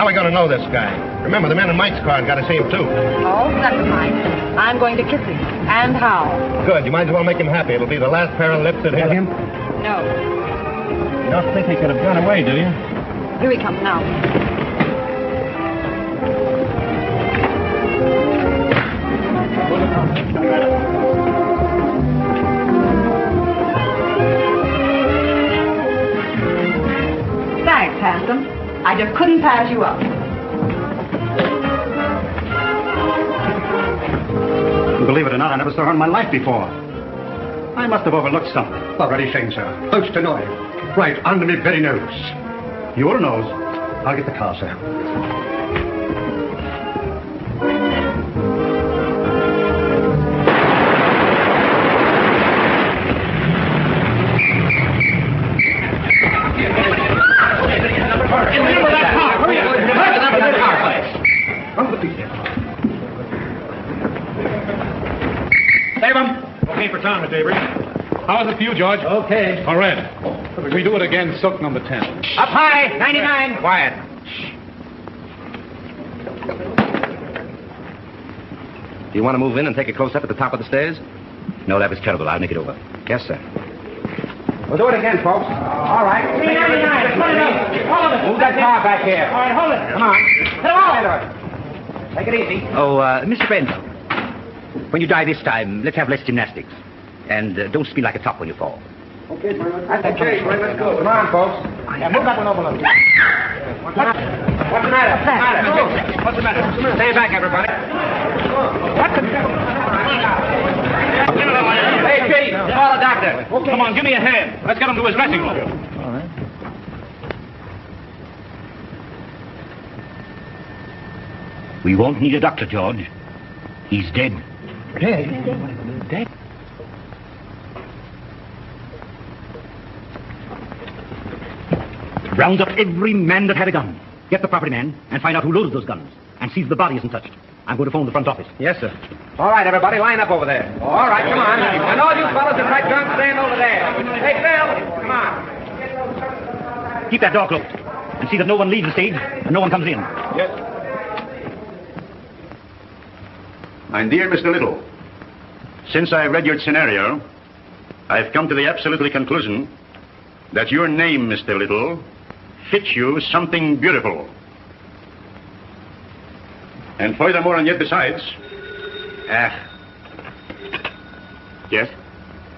How are we going to know this guy? Remember, the men in Mike's car got to see him, too. Oh, never mind. I'm going to kiss him. And how? Good. You might as well make him happy. It'll be the last pair of lips that hit him. No. You don't think he could have gone away, do you? Here he comes now. Thanks, handsome. I just couldn't pass you up. Believe it or not, I never saw her in my life before. I must have overlooked something. Already shame, sir. Close to know it. Right under me very nose. Your nose. I'll get the car, sir. Okay for time, Miss Avery. How's it for you, George? Okay. All right. We do it again, soak number 10. Up high, 99. Quiet. Do you want to move in and take a close-up at the top of the stairs? No, that was terrible. I'll make it over. Yes, sir. We'll do it again, folks. All right. 399. Let's put it up. All of it. Move that car back here. All right, hold it. Come on. Come on. Take it easy. Oh, Mr. Brent, when you die this time, let's have less gymnastics. And don't spin like a top when you fall. Okay, that's okay. Let's go. Come on, folks. Yeah, move that one over a little. What's the matter? What's the matter? Stay back, everybody. What's the matter? Hey, Chief, call the doctor. Okay. Come on, give me a hand. Let's get him to his dressing room. All right. We won't need a doctor, George. He's dead. Dead? Dead? Round up every man that had a gun. Get the property man and find out who loaded those guns. And see if the body isn't touched. I'm going to phone the front office. Yes, sir. All right, everybody, line up over there. All right, come on. And all you fellas in right guns, stand over there. Hey, Phil, come on. Keep that door closed. And see that no one leaves the stage and no one comes in. Yes. My dear Mr. Little, since I read your scenario, I've come to the absolute conclusion that your name, Mr. Little, fits you something beautiful. And furthermore, and yet besides... Yes?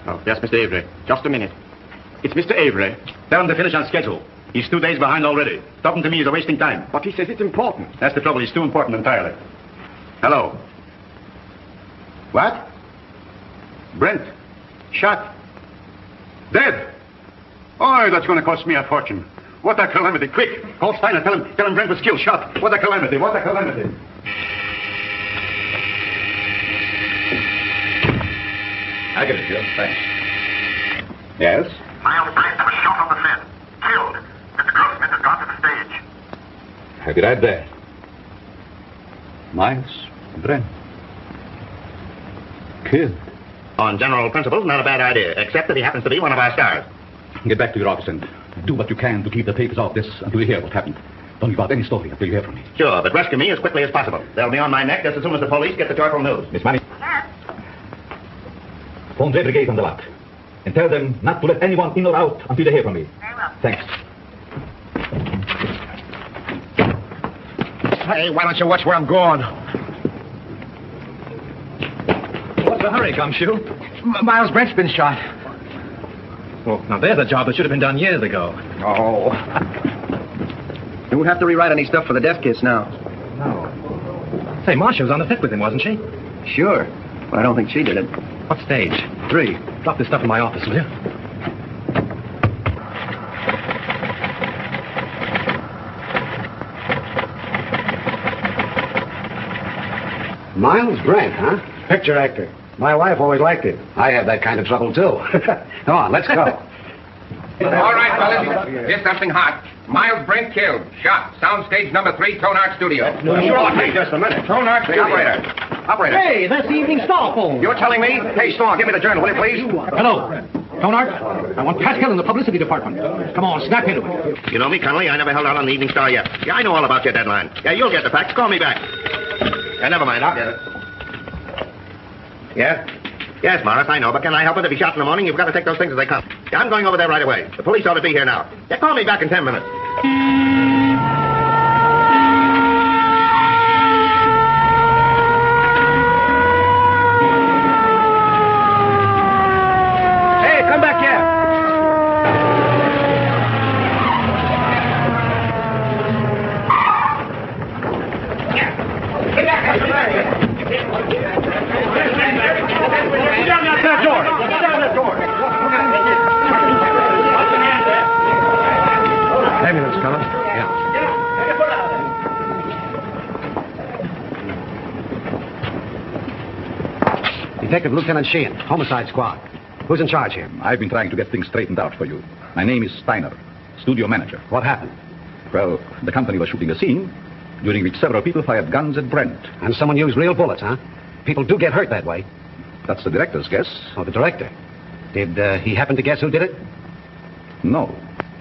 Oh, yes, Mr. Avery. Just a minute. It's Mr. Avery. Tell him to finish on schedule. He's 2 days behind already. Talking to me is a wasting time. But he says it's important. That's the trouble. He's too important entirely. Hello. What? Brent. Shot. Dead. Oh, that's going to cost me a fortune. What a calamity. Quick. Call Steiner. Tell him Brent was killed. Shot. What a calamity. What a calamity. I get it, Joe. Thanks. Yes? Miles Brent was shot on the set. Killed. Mr. Grossman has gone to the stage. I'll be right there. Miles Brent. Killed. On general principles, not a bad idea, except that he happens to be one of our stars. Get back to your office and do what you can to keep the papers off this until you hear what happened. Don't give out any story until you hear from me. Sure, but rescue me as quickly as possible. They'll be on my neck just as soon as the police get the joyful news. Miss Manning. Phone the brigade on the lot. And tell them not to let anyone in or out until they hear from me. Very well. Thanks. Hey, why don't you watch where I'm going? What's the hurry, Gumshoe? Miles Brent's been shot. Well, now there's a job that should have been done years ago. Oh. You won't have to rewrite any stuff for the death kiss now. No. Say, Marcia was on the fit with him, wasn't she? Sure. But I don't think she did it. What stage? 3. Drop this stuff in my office, will you? Miles Brent, huh? Picture actor. My wife always liked it. I have that kind of trouble, too. Come on, let's go. All right, fellas. Here's something hot. Miles Brent killed. Shot. Soundstage number 3, Tonart Studio. Sure, hey, just a minute. Tonart Studio. Operator. Hey, that's the Evening Star phone. You're telling me? Hey, Storm, give me the journal, will you, please? Hello. Stonehart, I want Pascal in the publicity department. Come on, snap into it. You know me, Connolly. I never held out on the Evening Star yet. Yeah, I know all about your deadline. Yeah, you'll get the facts. Call me back. Yeah, never mind. I'll get it. Yeah? Yes, Morris, I know, but can I help it? If he's shot in the morning, you've got to take those things as they come. Yeah, I'm going over there right away. The police ought to be here now. Yeah, call me back in 10 minutes. Hey, come back here. Get back here. That door. Get down that door. Ambulance, Colonel. Yeah. Detective Lieutenant Sheehan, Homicide Squad. Who's in charge here? I've been trying to get things straightened out for you. My name is Steiner, studio manager. What happened? Well, the company was shooting a scene, during which several people fired guns at Brent. And someone used real bullets, huh? People do get hurt that way. That's the director's guess. Oh, the director. Did he happen to guess who did it? No.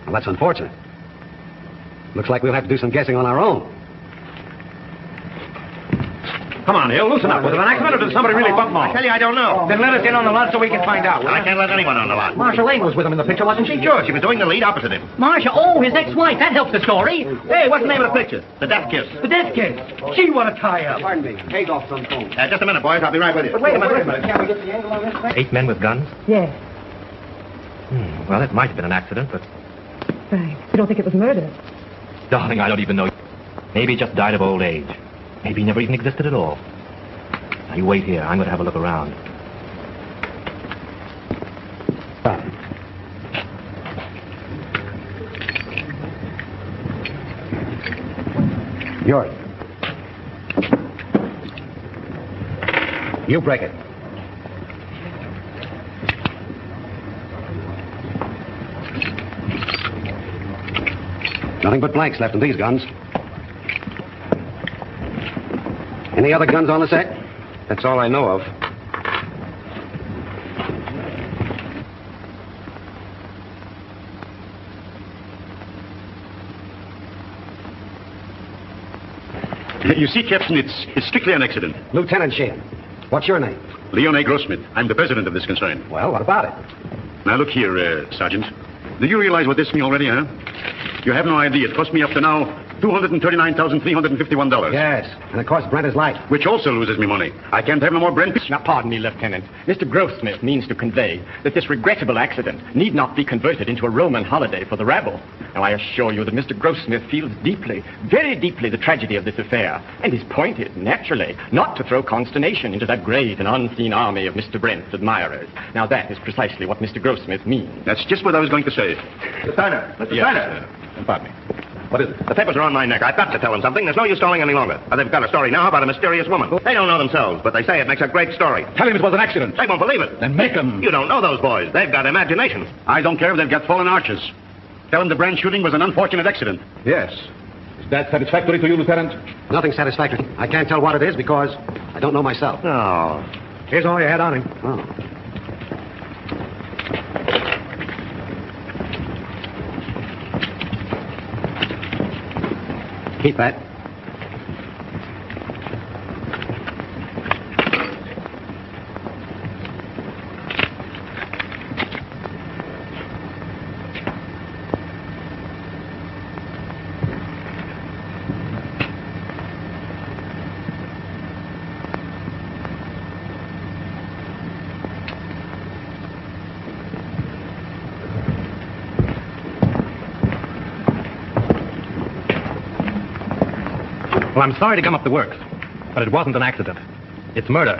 Well, that's unfortunate. Looks like we'll have to do some guessing on our own. Come on, Hill, loosen up. Was it an accident or did somebody really bump I Marshall? tell you, I don't know. Then let us in on the lot so we can find out. I can't let anyone on the lot. Marshall Lane was with him in the picture, wasn't she? Sure, she was doing the lead opposite him. Marcia, oh, his ex-wife. That helps the story. Hey, what's the name of the picture? The death kiss. The death case. Gee, what a tie-up. Pardon me. Hayes off some phone. Just a minute, boys. I'll be right with you. Wait a minute. Can we get the angle on this thing? 8 men with guns? Yes. Well, it might have been an accident, but... Frank, you don't think it was murder? Darling, I don't even know. Maybe he just died of old age. Maybe he never even existed at all. Now, you wait here. I'm going to have a look around. Yours. You break it. Nothing but blanks left in these guns. Any other guns on the set? That's all I know of. You see, Captain, it's strictly an accident. Lieutenant Sheehan. What's your name? Leon A. Grossmith. I'm the president of this concern. Well, what about it? Now, look here, Sergeant. Do you realize what this means already, huh? You have no idea. It cost me up to now $239,351. Yes, and of course Brent is light. Which also loses me money. I can't have no more Brent. Now, pardon me, Lieutenant. Mr. Grossmith means to convey that this regrettable accident need not be converted into a Roman holiday for the rabble. Now, I assure you that Mr. Grossmith feels deeply, very deeply, the tragedy of this affair. And his point is, naturally, not to throw consternation into that great and unseen army of Mr. Brent's admirers. Now, that is precisely what Mr. Grossmith means. That's just what I was going to say. Mr. Steiner! Mr. Steiner! Pardon me. What is it? The papers are on my neck. I've got to tell them something. There's no use stalling any longer. They've got a story now about a mysterious woman. They don't know themselves, but they say it makes a great story. Tell him it was an accident. They won't believe it. Then make them. You don't know those boys. They've got imagination. I don't care if they've got fallen arches. Tell them the Brand shooting was an unfortunate accident. Yes. Is that satisfactory to you, Lieutenant? Nothing satisfactory. I can't tell what it is because I don't know myself. Oh. Here's all you had on him. Oh. Keep that. Well, I'm sorry to come up the works, but it wasn't an accident. It's murder.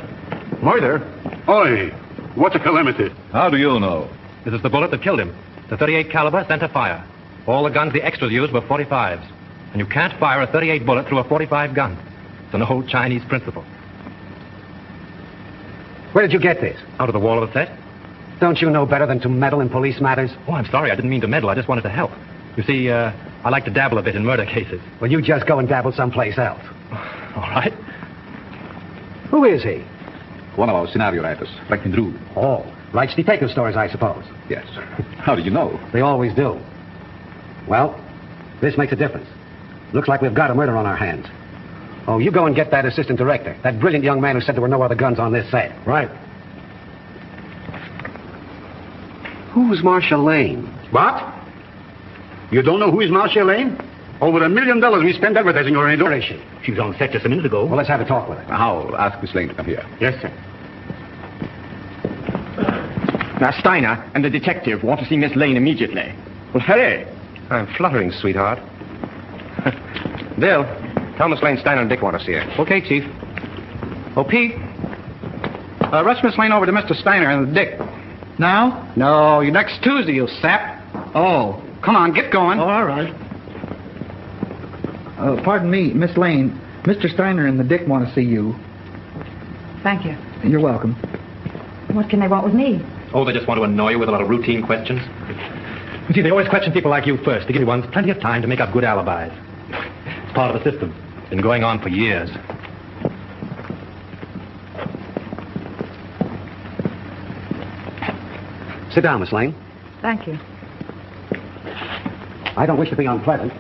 Murder? Oi, what a calamity. How do you know? This is the bullet that killed him. The .38 caliber center fire. All the guns the extras used were .45s. And you can't fire a .38 bullet through a .45 gun. It's an old Chinese principle. Where did you get this? Out of the wall of the set? Don't you know better than to meddle in police matters? Oh, I'm sorry. I didn't mean to meddle. I just wanted to help. You see, I like to dabble a bit in murder cases. Well, you just go and dabble someplace else. All right. Who is he? One of our scenario writers, Franklin Drew. Oh, Writes detective stories, I suppose. Yes. How did you know? They always do. Well, this makes a difference. Looks like we've got a murder on our hands. Oh, you go and get that assistant director, that brilliant young man who said there were no other guns on this set. Right. Who's Marcia Lane? What? You don't know who is Marcia Lane? Over $1 million we spent advertising her. Where is she? She was on set just a minute ago. Well, let's have a talk with her. I'll ask Miss Lane to come here. Yes, sir. Now, Steiner and the detective want to see Miss Lane immediately. Well, hurry. I'm fluttering, sweetheart. Bill, tell Miss Lane Steiner and Dick want to see her. Okay, Chief. Oh, Pete. Rush Miss Lane over to Mr. Steiner and Dick. Now? No, next Tuesday, you sap. Oh. Come on, get going. Oh, all right. Pardon me, Miss Lane. Mr. Steiner and the Dick want to see you. Thank you. You're welcome. What can they want with me? Oh, they just want to annoy you with a lot of routine questions. You see, they always question people like you first to give you ones plenty of time to make up good alibis. It's part of the system. It's been going on for years. Sit down, Miss Lane. Thank you. I don't wish to be unpleasant,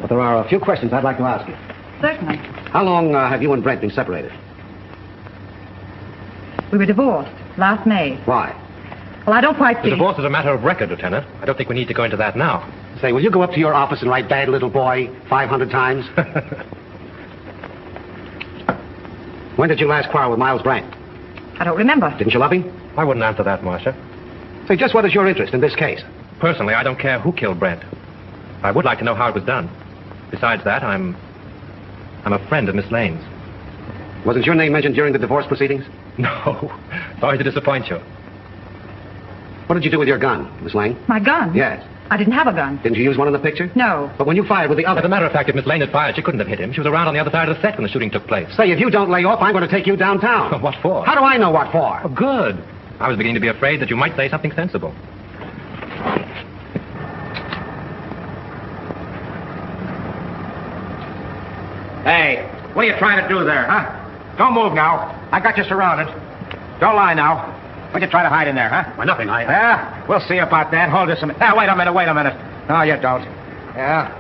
but there are a few questions I'd like to ask you. Certainly. How long have you and Brent been separated? We were divorced last May. Why? Well, I don't quite The see... divorce is a matter of record, Lieutenant. I don't think we need to go into that now. Say, will you go up to your office and write bad little boy 500 times? When did you last quarrel with Miles Brent? I don't remember. Didn't you love him? I wouldn't answer that, Marcia. Say, just what is your interest in this case? Personally, I don't care who killed Brent. I would like to know how it was done. Besides that, I'm a friend of Miss Lane's. Wasn't your name mentioned during the divorce proceedings? No. Sorry to disappoint you. What did you do with your gun, Miss Lane? My gun? Yes. I didn't have a gun. Didn't you use one in the picture? No. But when you fired with the other... As a matter of fact, if Miss Lane had fired, she couldn't have hit him. She was around on the other side of the set when the shooting took place. Say, if you don't lay off, I'm going to take you downtown. What for? How do I know what for? Oh, good. I was beginning to be afraid that you might say something sensible. Hey, what are you trying to do there, huh? Don't move now. I got you surrounded. Don't lie now. What'd you try to hide in there, huh? Well, nothing. Yeah, we'll see about that. Hold this a minute. Wait a minute. No, you don't. Yeah.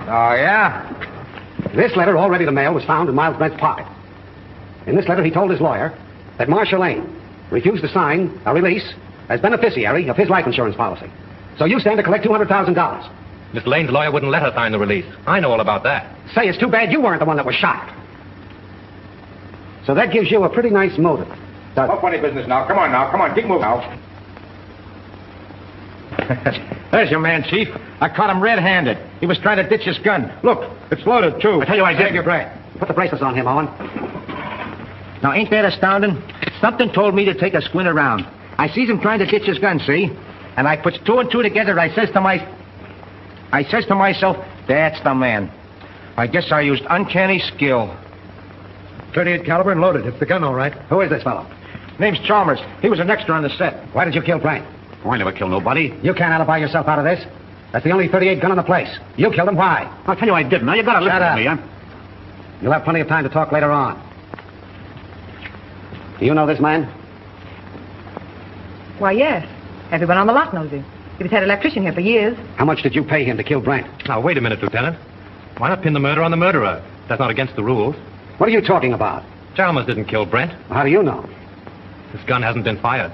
Oh, yeah? This letter, all ready to mail, was found in Miles Brent's pocket. In this letter, he told his lawyer that Marcia Lane refused to sign a release as beneficiary of his life insurance policy. So you stand to collect $200,000. Miss Lane's lawyer wouldn't let her sign the release. I know all about that. Say, it's too bad you weren't the one that was shot. So that gives you a pretty nice motive. No funny business now. Come on. Keep moving now. There's your man, Chief. I caught him red-handed. He was trying to ditch his gun. Look, it's loaded, too. I tell you I did. Save your breath. Put the bracelets on him, Owen. Now, ain't that astounding? Something told me to take a squint around. I sees him trying to ditch his gun, see? And I puts two and two together. I says to myself, that's the man. I guess I used uncanny skill. 38 caliber and loaded. It's the gun, all right. Who is this fellow? Name's Chalmers. He was an extra on the set. Why did you kill Brent? Oh, I never killed nobody. You can't alibi yourself out of this. That's the only 38 gun in the place. You killed him. Why? I'll tell you I didn't. Now, you gotta listen Shut to up. me, huh? You'll have plenty of time to talk later on. Do you know this man? Why, yes. Everyone on the lot knows him. He was head electrician here for years. How much did you pay him to kill Brent? Now, wait a minute, Lieutenant. Why not pin the murder on the murderer? That's not against the rules. What are you talking about? Chalmers didn't kill Brent. How do you know? This gun hasn't been fired.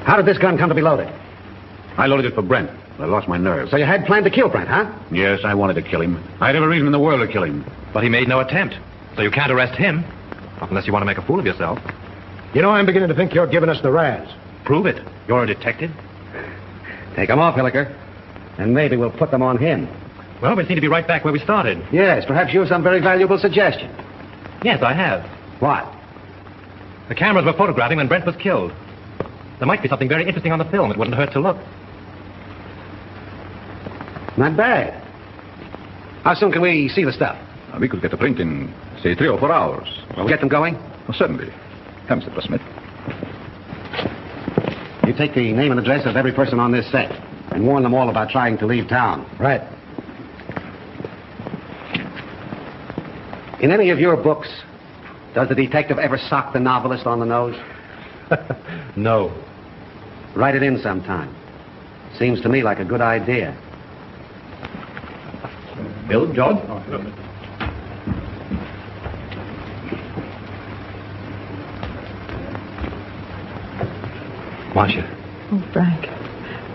How did this gun come to be loaded? I loaded it for Brent. I lost my nerve. So you had planned to kill Brent, huh? Yes, I wanted to kill him. I had every reason in the world to kill him. But he made no attempt. So you can't arrest him. Not unless you want to make a fool of yourself. You know, I'm beginning to think you're giving us the razz. Prove it. You're a detective. Take them off, Hilliker. And maybe we'll put them on him. Well, we seem to be right back where we started. Yes, perhaps you have some very valuable suggestion. Yes, I have. What? The cameras were photographing when Brent was killed. There might be something very interesting on the film. It wouldn't hurt to look. Not bad. How soon can we see the stuff? We could get a print in, say, 3 or 4 hours. We'll get them going? Well, certainly. Come, Mr. Smith. You take the name and address of every person on this set and warn them all about trying to leave town. Right. In any of your books, does the detective ever sock the novelist on the nose? No. Write it in sometime. Seems to me like a good idea. Bill, George? Marcia, Oh, Frank.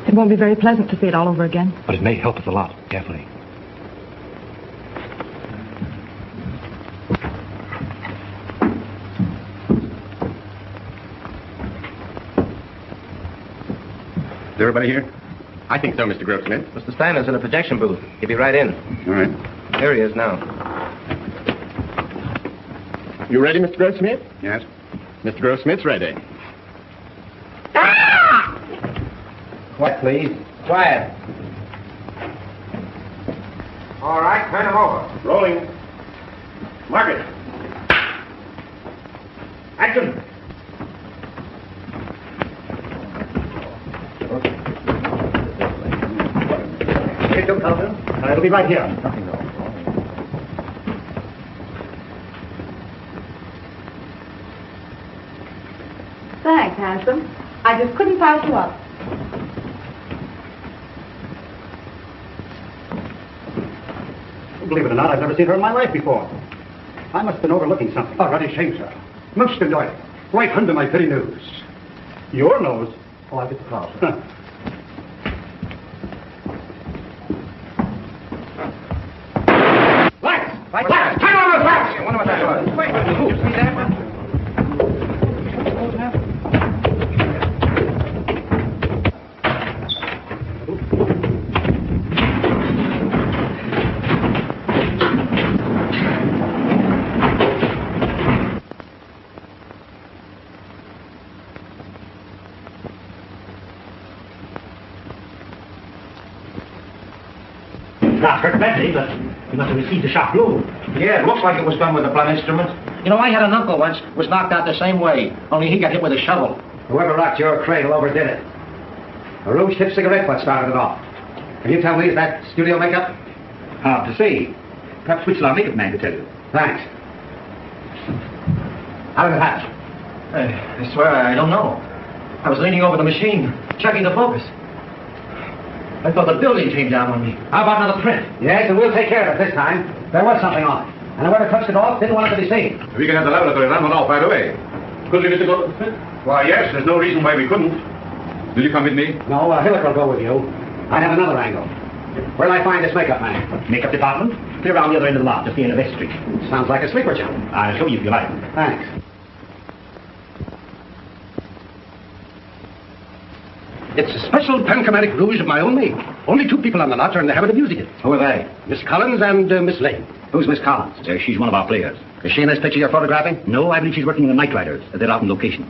It won't be very pleasant to see it all over again. but it may help us a lot. Carefully. Is everybody here? I think so, Mr. Grossmith. Mr. Steiner's in a projection booth. He'll be right in. All right. Here he is now. You ready, Mr. Grossmith? Yes. Mr. Grossmith's ready. Quiet, please. Quiet. All right, turn him over. Rolling. Mark it. Action. Here, Joe Calvin. It'll be right here. Nothing wrong. Thanks, handsome. I just couldn't pass you up. Believe it or not, I've never seen her in my life before. I must have been overlooking something. Oh, ruddy shame, sir. Most annoying. Right under my pretty nose. Your nose? Oh, I'll get the closet. Lights! Lights! Turn on those lights! I wonder what that was. Wait, did you see that? Not hurt badly, but he must have received a sharp blow. Yeah, it looks like it was done with a blunt instrument. You know, I had an uncle once was knocked out the same way, only he got hit with a shovel. Whoever rocked your cradle overdid it. A rouge-tip cigarette butt started it off. Can you tell me, is that studio makeup? Hard to say. Perhaps which our makeup man could tell you. Thanks. How did it happen? I swear I don't know. I was leaning over the machine, checking the focus. I thought the building came down on me. How about another print? Yes, and we'll take care of it this time. There was something on it. And whoever touched it off didn't want it to be seen. We can have the laboratory run one off right away. Could we, Mr. Goldsmith? Why, yes. There's no reason why we couldn't. Will you come with me? No, Hilliker will go with you. I have another angle. Where'll I find this makeup man? Makeup department? Clear around the other end of the lot, just the end of S Street. Sounds like a sleeper job. I'll show you if you like. Thanks. It's a special panchromatic rouge of my own make. Only two people on the lot are in the habit of using it. Who are they? Miss Collins and Miss Lane. Who's Miss Collins? She's one of our players. Is she in this picture you're photographing? No, I believe she's working in the Night Riders. They're out on location.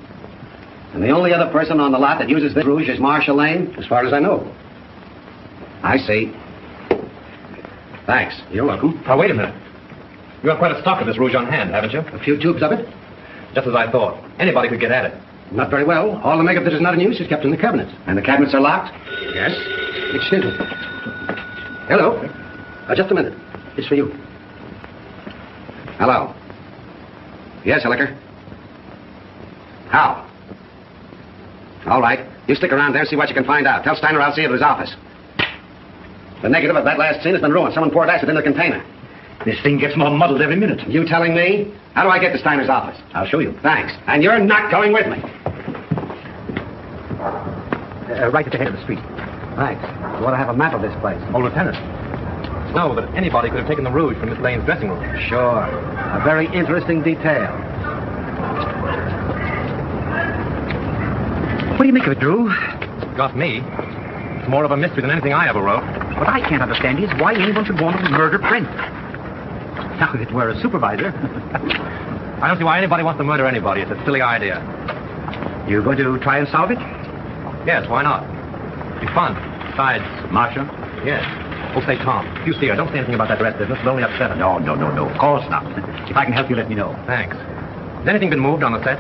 And the only other person on the lot that uses this rouge is Marcia Lane, as far as I know. I see. Thanks. You're welcome. Now, wait a minute. You have quite a stock of this rouge on hand, haven't you? A few tubes of it? Just as I thought. Anybody could get at it. Not very well. All the makeup that is not in use is kept in the cabinets. And the cabinets are locked? Yes. Excuse me. Hello. Just a minute. It's for you. Hello. Yes, Hilliker. How? All right. You stick around there and see what you can find out. Tell Steiner I'll see you at his office. The negative of that last scene has been ruined. Someone poured acid in the container. This thing gets more muddled every minute. You telling me? How do I get to Steiner's office? I'll show you. Thanks. And you're not going with me. Right at the head of the street. Thanks. You ought to have a map of this place. Oh, Lieutenant. No, that anybody could have taken the rouge from Miss Lane's dressing room. Sure. A very interesting detail. What do you make of it, Drew? Got me. It's more of a mystery than anything I ever wrote. What I can't understand is why anyone should want to murder Brent. Now, if it were a supervisor... I don't see why anybody wants to murder anybody. It's a silly idea. You going to try and solve it? Yes, why not? It'd be fun. Besides... Marcia? Yes. Oh, say, Tom, if you see her, don't say anything about that rest business. It'll only upset her. No. Of course not. If I can help you, let me know. Thanks. Has anything been moved on the set?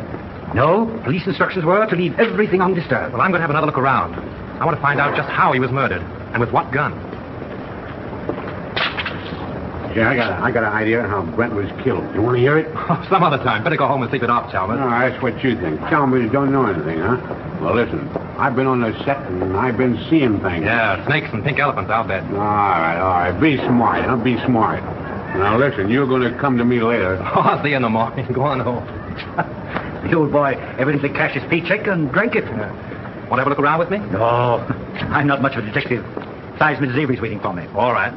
No. Police instructions were to leave everything undisturbed. Well, I'm going to have another look around. I want to find out just how he was murdered and with what gun. Yeah, I got an idea how Brent was killed. You want to hear it? Some other time. Better go home and sleep it off, Chalmers. No, that's what you think. Chalmers don't know anything, huh? Well, listen. I've been on the set and I've been seeing things. Yeah, snakes and pink elephants, I'll bet. All right. Be smart, huh? Be smart. Now, listen, you're going to come to me later. Oh, I'll see you in the morning. Go on home. The old boy evidently cashed his paycheck and drank it. Want to have a look around with me? No, I'm not much of a detective. Besides, Mrs. Avery's waiting for me. All right.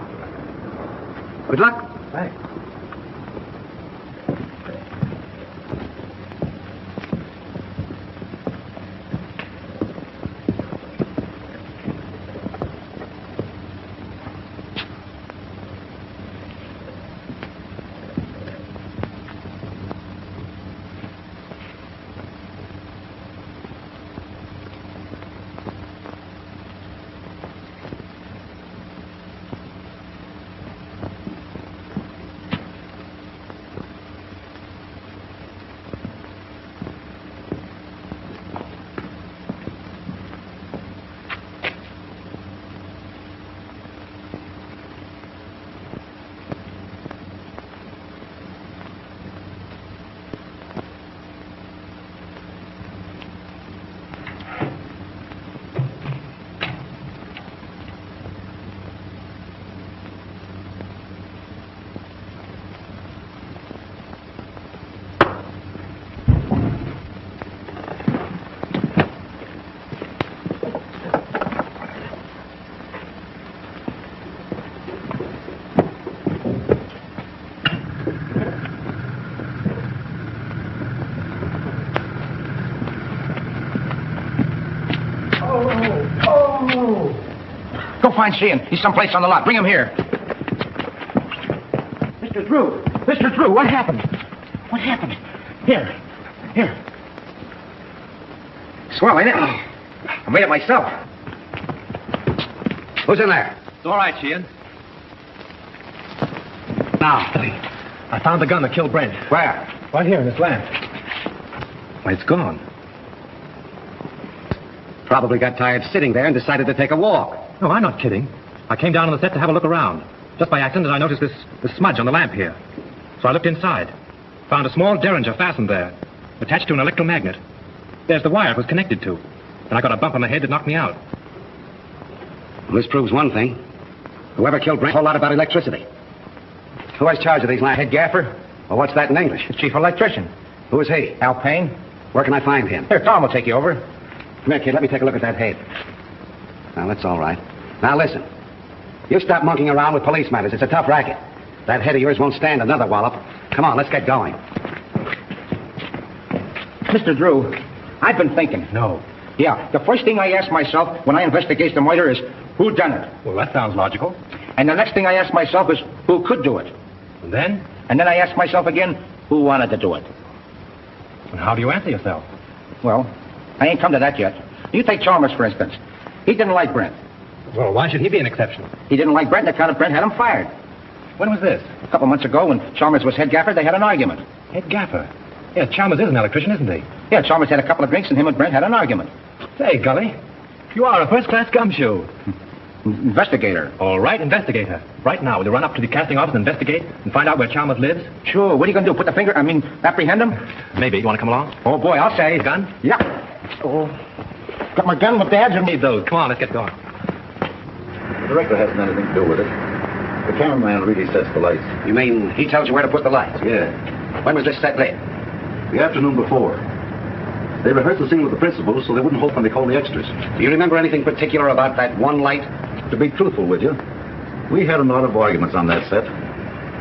Good luck. Thanks. Go find Sheehan. He's someplace on the lot. Bring him here. Mr. Drew. Mr. Drew, what happened? What happened? Here. Swell, ain't it? I made it myself. Who's in there? It's all right, Sheehan. Now. I found the gun that killed Brent. Where? Right here in this lamp. Why, it's gone. Probably got tired sitting there and decided to take a walk. No, I'm not kidding. I came down on the set to have a look around. Just by accident, I noticed this smudge on the lamp here. So I looked inside. Found a small derringer fastened there, attached to an electromagnet. There's the wire it was connected to. And I got a bump on the head that knocked me out. Well, this proves one thing. Whoever killed Brent, a whole lot about electricity. Who has charge of these lamps? Head gaffer. Well, what's that in English? The chief electrician. Who is he? Al Payne. Where can I find him? Here, Tom will take you over. Come here, kid. Let me take a look at that head. Now, that's all right. Now, listen. You stop monkeying around with police matters. It's a tough racket. That head of yours won't stand another wallop. Come on, let's get going. Mr. Drew, I've been thinking. No. Yeah, the first thing I ask myself when I investigate the murder is, who done it? Well, that sounds logical. And the next thing I ask myself is, who could do it? And then? And then I ask myself again, who wanted to do it? And how do you answer yourself? Well, I ain't come to that yet. You take Chalmers, for instance. He didn't like Brent. Well, why should he be an exception? He didn't like Brent, and the account of Brent had him fired. When was this? A couple months ago, when Chalmers was head gaffer, they had an argument. Head gaffer? Yeah, Chalmers is an electrician, isn't he? Yeah, Chalmers had a couple of drinks, and him and Brent had an argument. Say, Gully, you are a first-class gumshoe. Investigator. All right, investigator. Right now, will you run up to the casting office and investigate and find out where Chalmers lives? Sure. What are you going to do? Apprehend him? Maybe. You want to come along? Oh, boy, I'll say. The gun? Yeah. Oh. Got my gun with Dad's and need those. Come on, let's get going. The director hasn't anything to do with it. The cameraman really sets the lights. You mean he tells you where to put the lights? Yeah. When was this set lit? The afternoon before. They rehearsed the scene with the principal so they wouldn't hope when they called the extras. Do you remember anything particular about that one light? To be truthful with you, we had a lot of arguments on that set.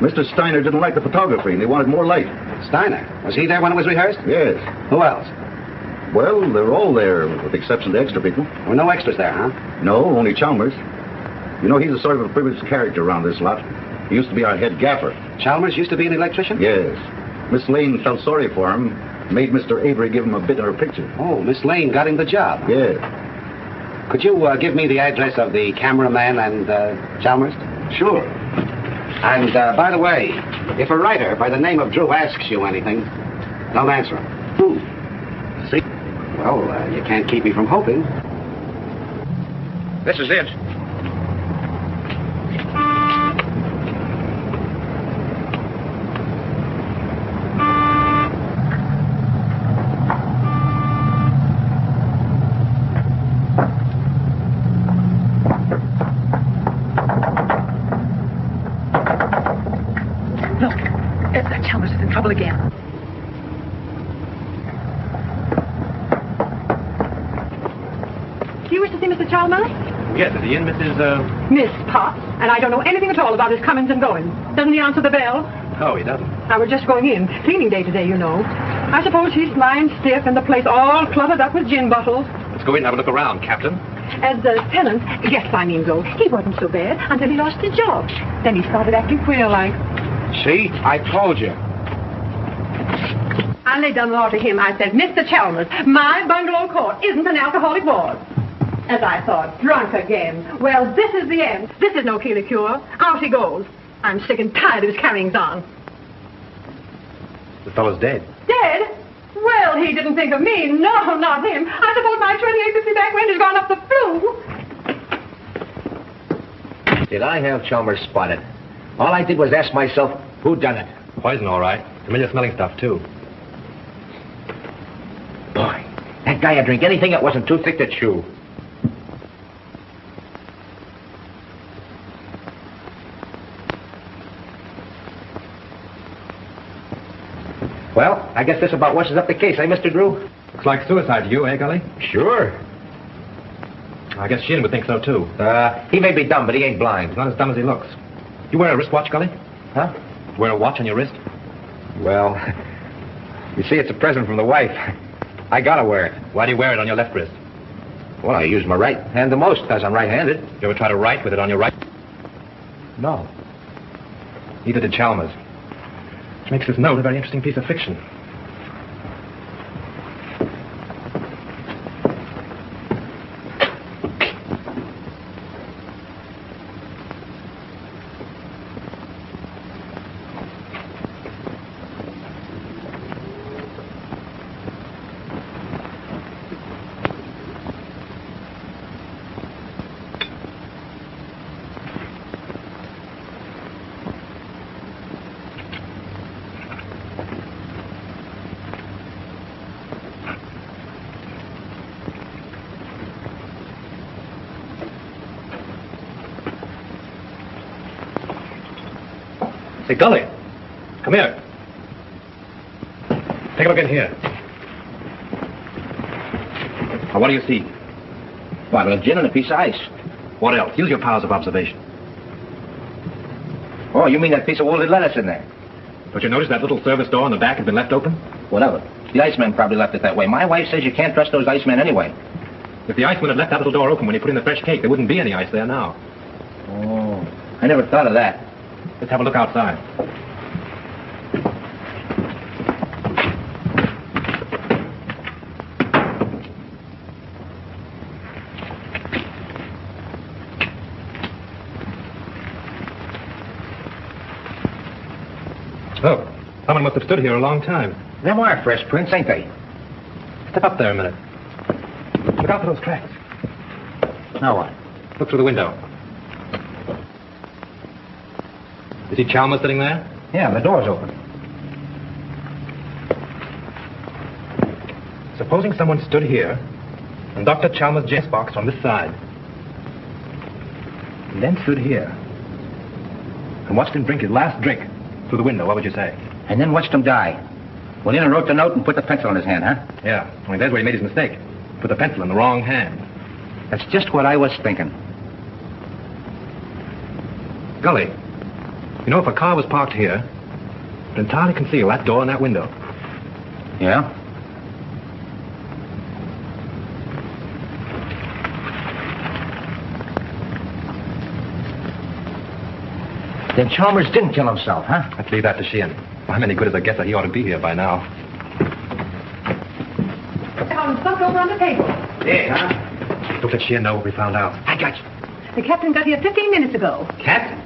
Mr. Steiner didn't like the photography and he wanted more light. Steiner? Was he there when it was rehearsed? Yes. Who else? Well, they're all there, with the exception of the extra people. There were no extras there, huh? No, only Chalmers. You know, he's a sort of a privileged character around this lot. He used to be our head gaffer. Chalmers used to be an electrician? Yes. Miss Lane felt sorry for him, made Mr. Avery give him a bit of her picture. Oh, Miss Lane got him the job? Yes. Could you give me the address of the cameraman and Chalmers? Sure. And, by the way, if a writer by the name of Drew asks you anything, don't answer him. See? Well, you can't keep me from hoping. This is it. Do you wish to see Mr. Chalmers? Yes, is he in, Mrs. Miss Potts. And I don't know anything at all about his comings and goings. Doesn't he answer the bell? Oh, he doesn't. I was just going in. Cleaning day today, you know. I suppose he's lying stiff and the place all cluttered up with gin bottles. Let's go in and have a look around, Captain. As the tenant, yes, I mean, though, he wasn't so bad until he lost his job. Then he started acting queer-like. See? I told you. I laid down the law to him. I said, Mr. Chalmers, my bungalow court isn't an alcoholic ward. As I thought, drunk again. Well, this is the end. This is no Keeley cure. Out he goes. I'm sick and tired of his carryings on. The fellow's dead. Dead? Well, he didn't think of me. No, not him. I suppose my 2850 back rent has gone up the flue. Did I have Chalmers spotted? All I did was ask myself, who done it? Poison, all right. Familiar smelling stuff, too. Boy, that guy would drink anything that wasn't too thick to chew. Well, I guess this about washes up the case, eh, Mr. Drew? Looks like suicide to you, eh, Gully? Sure. I guess Sheehan would think so, too. He may be dumb, but he ain't blind. He's not as dumb as he looks. You wear a wristwatch, Gully? Huh? Wear a watch on your wrist? Well, you see, it's a present from the wife. I gotta wear it. Why do you wear it on your left wrist? Well, I use my right hand the most, because I'm right-handed. You ever try to write with it on your right? No. Neither did Chalmers. Which makes this note a very interesting piece of fiction. Say, Gully, come here. Take a look in here. Now, what do you see? Bottle of gin and a piece of ice. What else? Use your powers of observation. Oh, you mean that piece of wilted lettuce in there? Don't you notice that little service door in the back has been left open? Whatever. The iceman probably left it that way. My wife says you can't trust those icemen anyway. If the iceman had left that little door open when he put in the fresh cake, there wouldn't be any ice there now. Oh, I never thought of that. Let's have a look outside. Oh, someone must have stood here a long time. Them are fresh prints, ain't they? Step up there a minute. Look out for those tracks. Now what? Look through the window. You see Chalmers sitting there? Yeah, the door's open. Supposing someone stood here and Dr. Chalmers' Jess box on this side, and then stood here and watched him drink his last drink through the window, what would you say? And then watched him die. Went in and wrote the note and put the pencil in his hand, huh? Yeah, only there's where he made his mistake. Put the pencil in the wrong hand. That's just what I was thinking. Gully, you know, if a car was parked here, it would entirely conceal that door and that window. Yeah? Then Chalmers didn't kill himself, huh? Let's leave that to Sheehan. I'm any good as a guesser. He ought to be here by now. Found stuff over on the table. Yeah, huh? Don't let Sheehan know what we found out. I got you. The captain got here 15 minutes ago. Captain?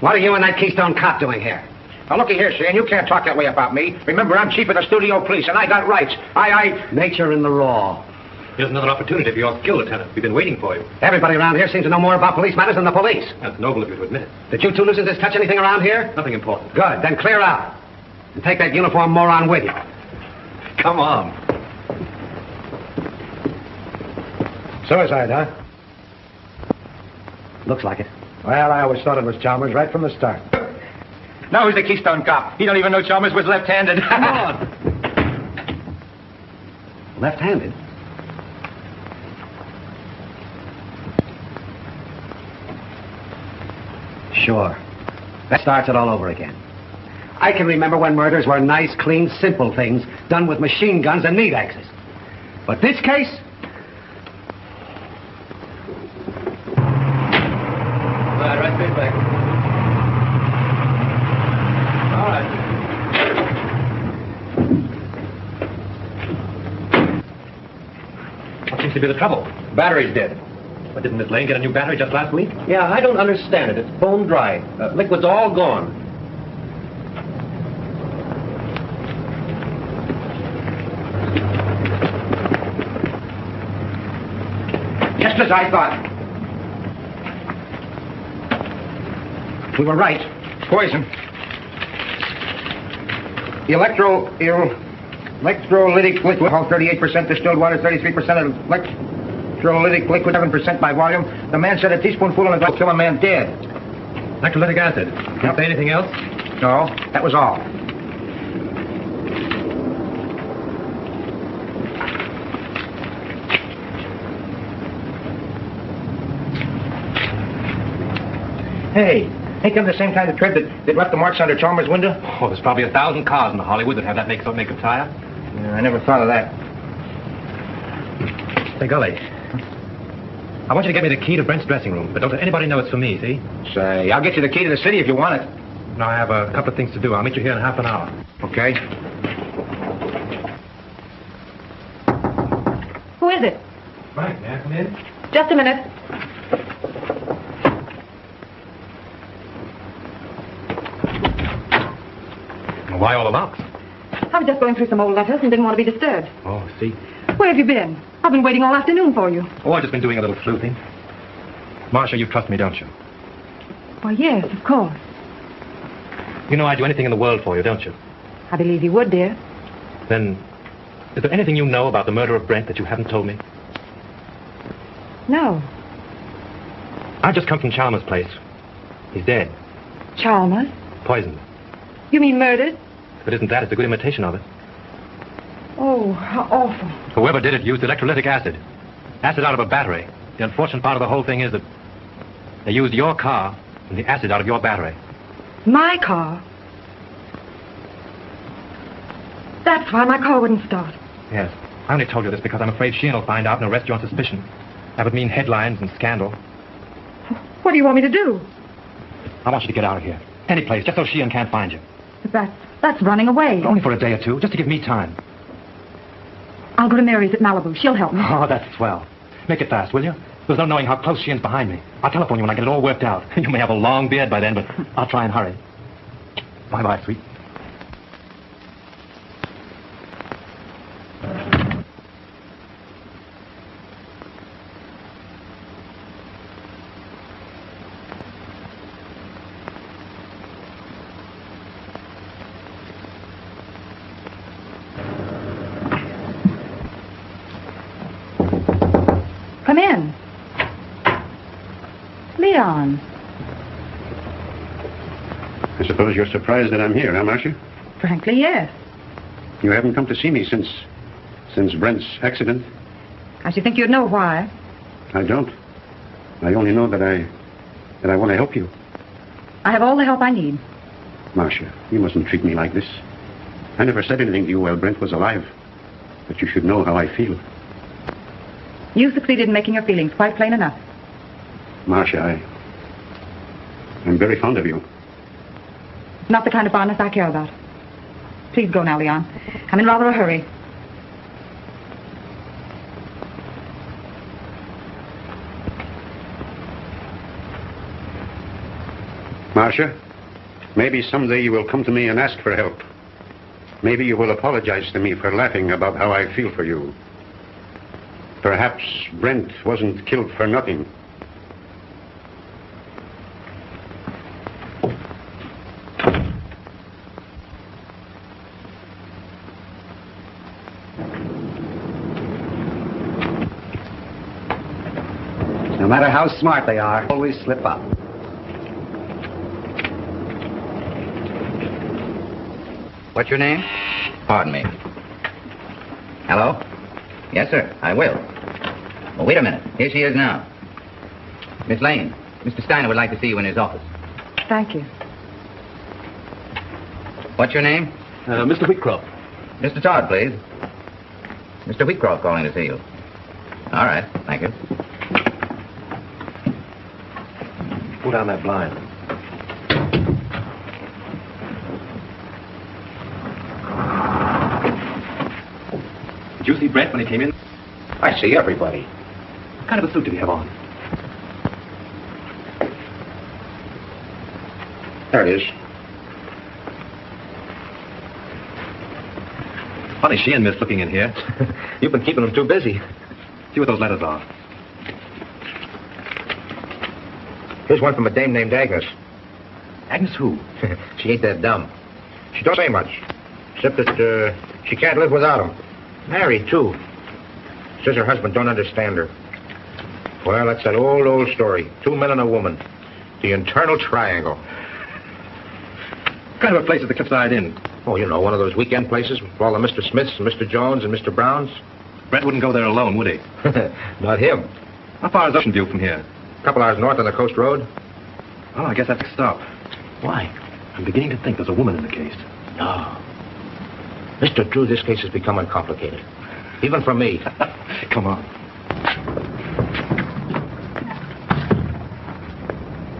What are you and that Keystone cop doing here? Now, looky here, Sheehan, you can't talk that way about me. Remember, I'm chief of the studio police, and I got rights. Nature in the law. Here's another opportunity for your skill, Lieutenant. We've been waiting for you. Everybody around here seems to know more about police matters than the police. That's noble of you to admit it. Did you two nuisances touch anything around here? Nothing important. Good, then clear out. And take that uniform moron with you. Come on. Suicide, huh? Looks like it. Well, I always thought it was Chalmers right from the start. Now who's the Keystone cop? He don't even know Chalmers was left-handed. Come on. Left-handed? Sure. That starts it all over again. I can remember when murders were nice, clean, simple things done with machine guns and meat axes. But this case? Right straight back. All right. What seems to be the trouble? Battery's dead. But didn't Miss Lane get a new battery just last week? Yeah, I don't understand it. It's bone dry. Liquid's all gone. Just as I thought. We were right. Poison. The electrolytic liquid, 38% distilled water, 33% electrolytic liquid, 7% by volume. The man said a teaspoonful of it will kill a man dead. Electrolytic acid. Can you say anything else? No, that was all. Hey, ain't them the same kind of tread that left the marks under Chalmers' window? Oh, there's probably 1,000 cars in Hollywood that have that make of tire. Yeah, I never thought of that. Say, Gully, I want you to get me the key to Brent's dressing room, but don't let anybody know it's for me, see? Say, I'll get you the key to the city if you want it. No, I have a couple of things to do. I'll meet you here in half an hour. Okay. Who is it? Right, may I come in? Just a minute. Why all the locks? I was just going through some old letters and didn't want to be disturbed. Oh, see? Where have you been? I've been waiting all afternoon for you. Oh, I've just been doing a little sleuthing. Marcia, you trust me, don't you? Why, yes, of course. You know I'd do anything in the world for you, don't you? I believe you would, dear. Then, is there anything you know about the murder of Brent that you haven't told me? No. I've just come from Chalmers' place. He's dead. Chalmers? Poisoned. You mean murdered? But isn't that? It's a good imitation of it. Oh, how awful. Whoever did it used electrolytic acid. Acid out of a battery. The unfortunate part of the whole thing is that they used your car and the acid out of your battery. My car? That's why my car wouldn't start. Yes. I only told you this because I'm afraid Sheehan will find out and arrest you on suspicion. That would mean headlines and scandal. What do you want me to do? I want you to get out of here. Any place, just so Sheehan can't find you. But that's running away. Only for a day or two, just to give me time. I'll go to Mary's at Malibu. She'll help me. Oh, that's swell. Make it fast, will you? There's no knowing how close Sheehan's behind me. I'll telephone you when I get it all worked out. You may have a long beard by then, but I'll try and hurry. Bye-bye, sweet. Come in. Leon. I suppose you're surprised that I'm here, huh, Marcia? Frankly, yes. You haven't come to see me since Brent's accident? I should think you'd know why. I don't. I only know that I want to help you. I have all the help I need. Marcia, you mustn't treat me like this. I never said anything to you while Brent was alive. But you should know how I feel. You succeeded in making your feelings quite plain enough. Marcia, I'm very fond of you. It's not the kind of fondness I care about. Please go now, Leon. I'm in rather a hurry. Marcia, maybe someday you will come to me and ask for help. Maybe you will apologize to me for laughing about how I feel for you. Perhaps Brent wasn't killed for nothing. No matter how smart they are, always slip up. What's your name? Pardon me. Hello? Yes, sir, I will. Well, wait a minute. Here she is now. Miss Lane, Mr. Steiner would like to see you in his office. Thank you. What's your name? Mr. Whitcroft. Mr. Todd, please. Mr. Whitcroft calling to see you. All right, thank you. Pull down that blind. Did you see Brent when he came in? I see everybody. What kind of a suit did he have on? There it is. Funny she and Miss looking in here. You've been keeping them too busy. See what those letters are. Here's one from a dame named Agnes. Agnes who? She ain't that dumb. She don't say much, except that she can't live without him. Married, too. Says her husband don't understand her. Well, that's an old story. 2 men and a woman. The internal triangle. What kind of a place is the Cliffside Inn? Oh, you know, one of those weekend places with all the Mr. Smiths and Mr. Jones and Mr. Browns. Brent wouldn't go there alone, would he? Not him. How far is Ocean View from here? A couple hours north on the Coast Road. Oh, I guess that's a stop. Why? I'm beginning to think there's a woman in the case. No. Mr. Drew, this case is becoming complicated. Even for me. Come on.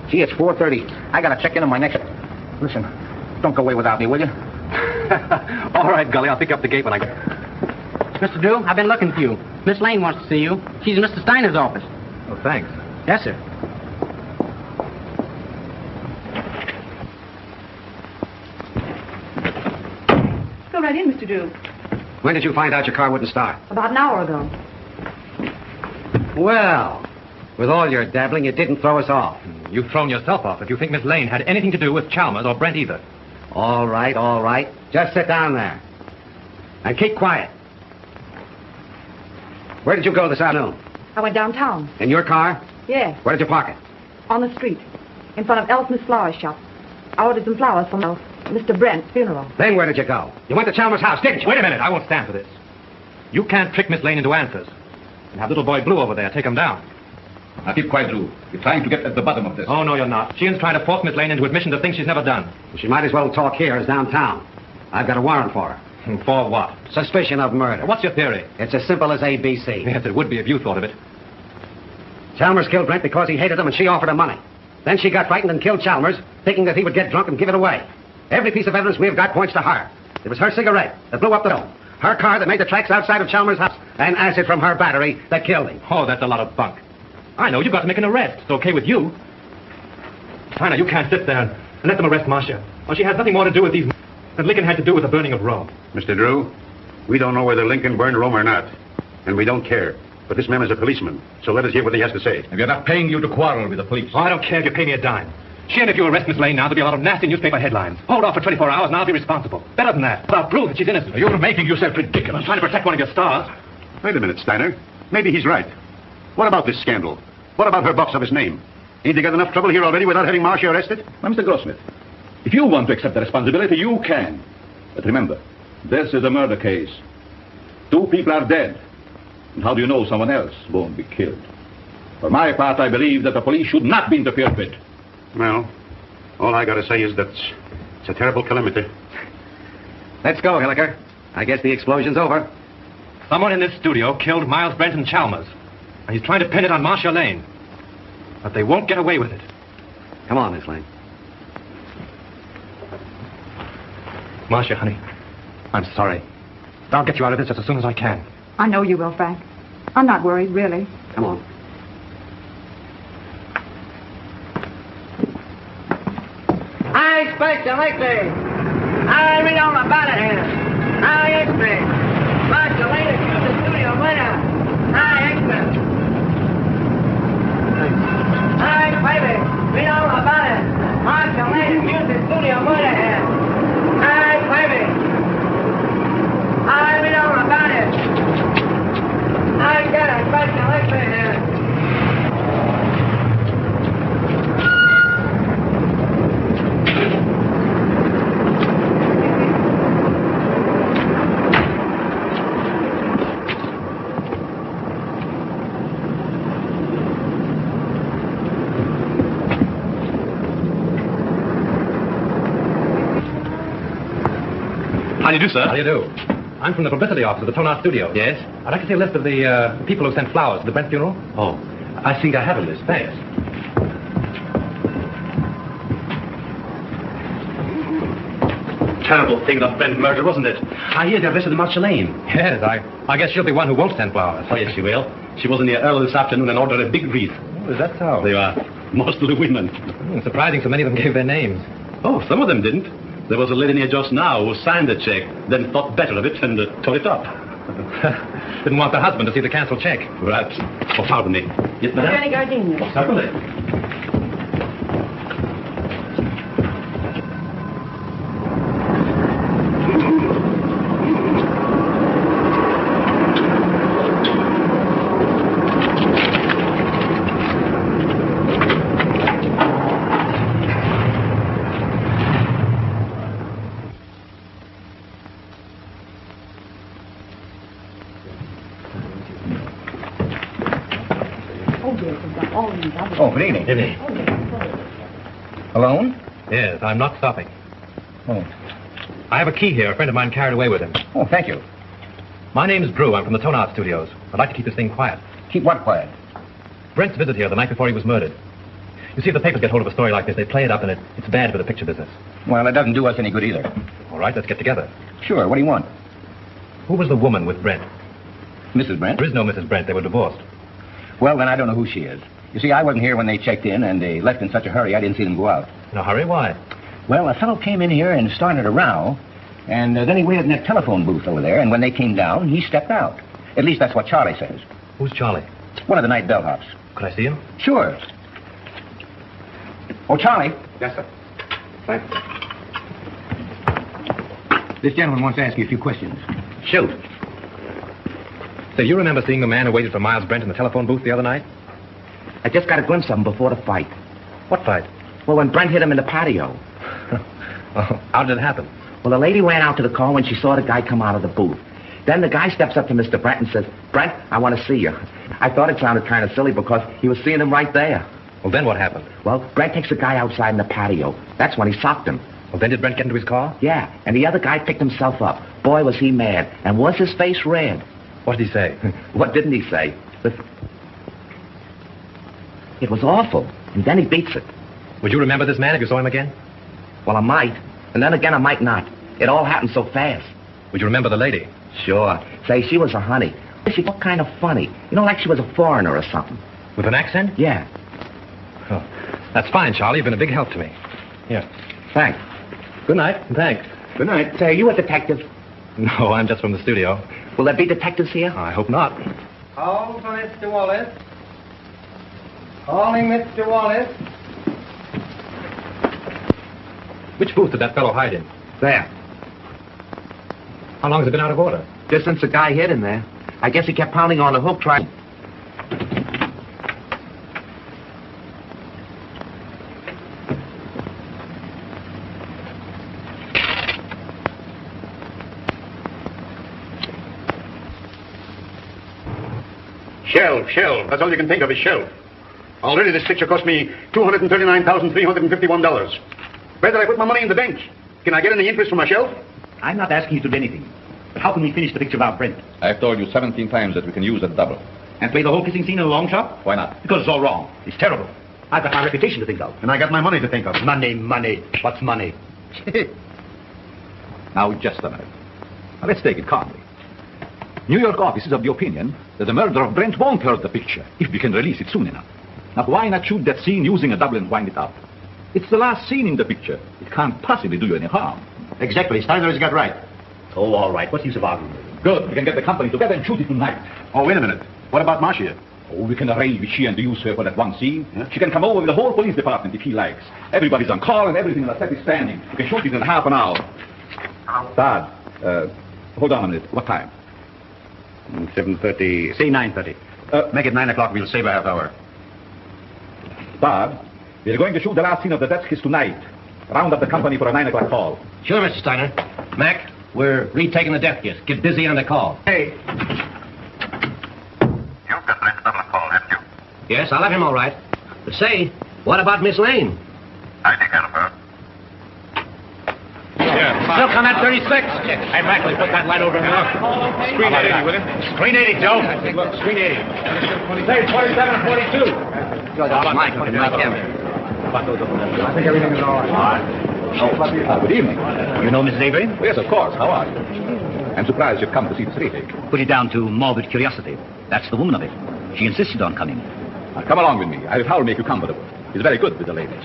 Gee, it's 4:30. I gotta check in on my next... Listen, don't go away without me, will you? All right, Gully, I'll pick up the gate when I get... Mr. Drew, I've been looking for you. Miss Lane wants to see you. She's in Mr. Steiner's office. Oh, thanks. Yes, sir. Go right in, Mr. Drew. When did you find out your car wouldn't start? About an hour ago. Well, with all your dabbling, it didn't throw us off. You've thrown yourself off if you think Miss Lane had anything to do with Chalmers or Brent either. All right, all right. Just sit down there. And keep quiet. Where did you go this afternoon? I went downtown. In your car? Yes, Where did you park it? on the street, in front of Elsmith's flower shop. I ordered some flowers for Mr. Brent's funeral. Then where did you go? You went to Chalmers' house, didn't you? Wait a minute, I won't stand for this. You can't trick Miss Lane into answers. And have little boy Blue over there take him down. Now keep quiet, Drew. You're trying to get at the bottom of this. Oh, no, you're not. Sheehan's trying to force Miss Lane into admission to things she's never done. She might as well talk here as downtown. I've got a warrant for her. For what? Suspicion of murder. What's your theory? It's as simple as ABC. Yes, it would be if you thought of it. Chalmers killed Brent because he hated him and she offered him money. Then she got frightened and killed Chalmers, thinking that he would get drunk and give it away. Every piece of evidence we have got points to her. It was her cigarette that blew up the dome, her car that made the tracks outside of Chalmers' house, and acid from her battery that killed him. Oh, that's a lot of bunk. I know, you've got to make an arrest. It's okay with you. Steiner, you can't sit there and let them arrest Marcia. Well, she has nothing more to do with these than Lincoln had to do with the burning of Rome. Mr. Drew, we don't know whether Lincoln burned Rome or not, and we don't care. But this man is a policeman, so let us hear what he has to say. If you're not paying you to quarrel with the police. Oh, I don't care if you pay me a dime. Sheehan, if you arrest Miss Lane now, there'll be a lot of nasty newspaper headlines. Hold off for 24 hours and I'll be responsible. Better than that. But I'll prove that she's innocent. You're making yourself ridiculous. I'm trying to protect one of your stars. Wait a minute, Steiner. Maybe he's right. What about this scandal? What about her box of his name? Ain't you got enough trouble here already without having Marcia arrested? Now, Mr. Grossmith, if you want to accept the responsibility, you can. But remember, this is a murder case. 2 people are dead. And how do you know someone else won't be killed? For my part, I believe that the police should not be interfered with. Well, all I gotta say is that it's a terrible calamity. Let's go, Hilliker. I guess the explosion's over. Someone in this studio killed Miles Brent and Chalmers. And he's trying to pin it on Marcia Lane. But they won't get away with it. Come on, Miss Lane. Marcia, honey, I'm sorry. I'll get you out of this just as soon as I can. I know you will, Frank. I'm not worried, really. Come on. I expect you like this. I read all about it here. I expect. But the latest to the studio winner. I expect. I baby. Read all about it. But the latest music studio winner here. I baby. I read all about it. I got a question like this here. How do you do, sir? How do you do? I'm from the publicity office of the Tonar Studios. Yes? I'd like to see a list of the people who sent flowers to the Brent funeral. Oh. I think I have a list. Thanks. Terrible thing, that Brent murder, wasn't it? I hear they've arrested Marceline. Yes, I guess she'll be one who won't send flowers. Oh, yes, she will. She was in here early this afternoon and ordered a big wreath. Oh, is that so? They are. Mostly women. Surprising so many of them gave their names. Oh, some of them didn't. There was a lady near just now who signed the check, then thought better of it and tore it up. Didn't want the husband to see the cancelled check. Perhaps. Oh, pardon me. Yes, madame? Johnny Gardenia. Oh, certainly. Oh, good evening. Good evening. Alone? Yes, I'm not stopping. Oh. I have a key here. A friend of mine carried away with him. Oh, thank you. My name's Drew. I'm from the Tone Art Studios. I'd like to keep this thing quiet. Keep what quiet? Brent's visit here the night before he was murdered. You see, if the papers get hold of a story like this, they play it up, and it's bad for the picture business. Well, it doesn't do us any good either. All right, let's get together. Sure, what do you want? Who was the woman with Brent? Mrs. Brent? There is no Mrs. Brent. They were divorced. Well, then I don't know who she is. You see, I wasn't here when they checked in, and they left in such a hurry I didn't see them go out. In a hurry? Why? Well, a fellow came in here and started a row, and then he waited in that telephone booth over there, and when they came down, he stepped out. At least that's what Charlie says. Who's Charlie? One of the night bellhops. Could I see him? Sure. Oh, Charlie. Yes, sir. Thanks. This gentleman wants to ask you a few questions. Shoot. So you remember seeing the man who waited for Miles Brent in the telephone booth the other night? I just got a glimpse of him before the fight. What fight? Well, when Brent hit him in the patio. Oh, how did it happen? Well, the lady ran out to the car when she saw the guy come out of the booth. Then the guy steps up to Mr. Brent and says, "Brent, I want to see you." I thought it sounded kind of silly because he was seeing him right there. Well, then what happened? Well, Brent takes the guy outside in the patio. That's when he socked him. Well, then did Brent get into his car? Yeah, and the other guy picked himself up. Boy, was he mad. And was his face red. What did he say? What didn't he say? It was awful. And then he beats it. Would you remember this man if you saw him again? Well, I might. And then again, I might not. It all happened so fast. Would you remember the lady? Sure. Say, she was a honey. She looked kind of funny. You know, like she was a foreigner or something. With an accent? Yeah. Oh, that's fine, Charlie. You've been a big help to me. Here. Thanks. Good night, and thanks. Good night. Say, are you a detective? No, I'm just from the studio. Will there be detectives here? I hope not. Call for Mr. Wallace. Calling Mr. Wallace. Which booth did that fellow hide in? There. How long has it been out of order? Just since the guy hit him there. I guess he kept pounding on the hook trying... Shelf. That's all you can think of is shelf. Already this picture cost me $239,351. Where did I put my money in the bank? Can I get any interest from my shelf? I'm not asking you to do anything. But how can we finish the picture without Brent? I've told you 17 times that we can use a double. And play the whole kissing scene in a long shot? Why not? Because it's all wrong. It's terrible. I've got my reputation to think of. And I got my money to think of. Money. What's money? Now, just a minute. Now, let's take it calmly. New York office is of the opinion that the murder of Brent won't hurt the picture if we can release it soon enough. Now, why not shoot that scene using a double and wind it up? It's the last scene in the picture. It can't possibly do you any harm. Exactly. Steiner's got right. Oh, all right. What's the use of arguing? Good. We can get the company together and shoot it tonight. Oh, wait a minute. What about Marcia? Oh, we can arrange with she and to use her for that one scene. Yeah? She can come over with the whole police department if he likes. Everybody's on call and everything is set is standing. We can shoot it in half an hour. Dad, hold on a minute. What time? 7:30. Say 9:30. Make it 9 o'clock. We'll save a half hour. Dad, we're going to shoot the last scene of the death kiss tonight. Round up the company for a 9 o'clock call. Sure, Mr. Steiner. Mac, we're retaking the death kiss. Get busy on the call. Hey. You've got Brent's double call, haven't you? Yes, I'll have him all right. But say, what about Miss Lane? I take care of her. Yeah. Look on that 36. Hey, Mackley, put that light over in there. Screen 80, will you? Screen 80, Joe. Look, screen 80. Say 27 and 42. Mike, Mike Kevin. I think everything is all right. Good evening. You know Mrs. Avery? Yes, of course. How are you? I'm surprised you've come to see the three. Put it down to morbid curiosity. That's the woman of it. She insisted on coming. Now, come along with me. I'll make you comfortable. He's very good with the ladies.